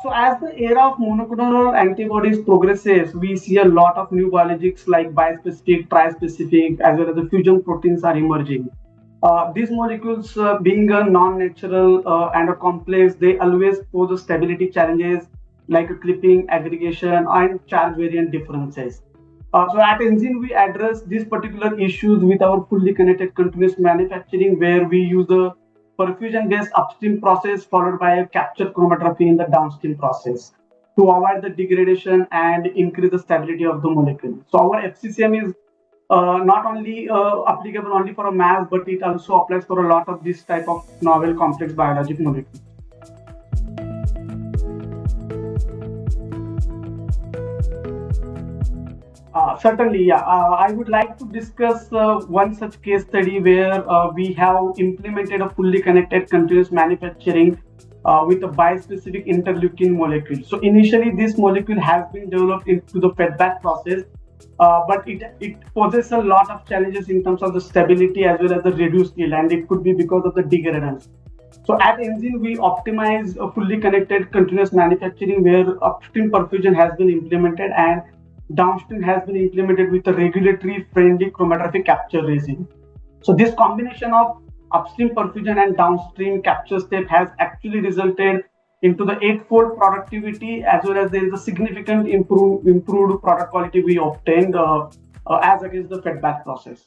So as the era of monoclonal antibodies progresses, we see a lot of new biologics like bispecific, trispecific, as well as the fusion proteins are emerging. These molecules, being a non-natural and a complex, they always pose a stability challenges like a clipping, aggregation, and charge variant differences. So at Enzene, we address these particular issues with our fully connected continuous manufacturing, where we use a perfusion-based upstream process followed by a capture chromatography in the downstream process to avoid the degradation and increase the stability of the molecule. So our FCCM is not only applicable only for a mass, but it also applies for a lot of this type of novel complex biologic molecules. Certainly, yeah. I would like to discuss one such case study where we have implemented a fully connected continuous manufacturing with a bispecific interleukin molecule. So initially, this molecule has been developed into the feedback process, but it poses a lot of challenges in terms of the stability as well as the reduced yield, and it could be because of the degradants. So at Enzene, we optimize a fully connected continuous manufacturing where upstream perfusion has been implemented and downstream has been implemented with a regulatory friendly chromatographic capture regime. So this combination of upstream perfusion and downstream capture step has actually resulted into the eightfold productivity, as well as there is a significant improved product quality we obtained as against the feedback process.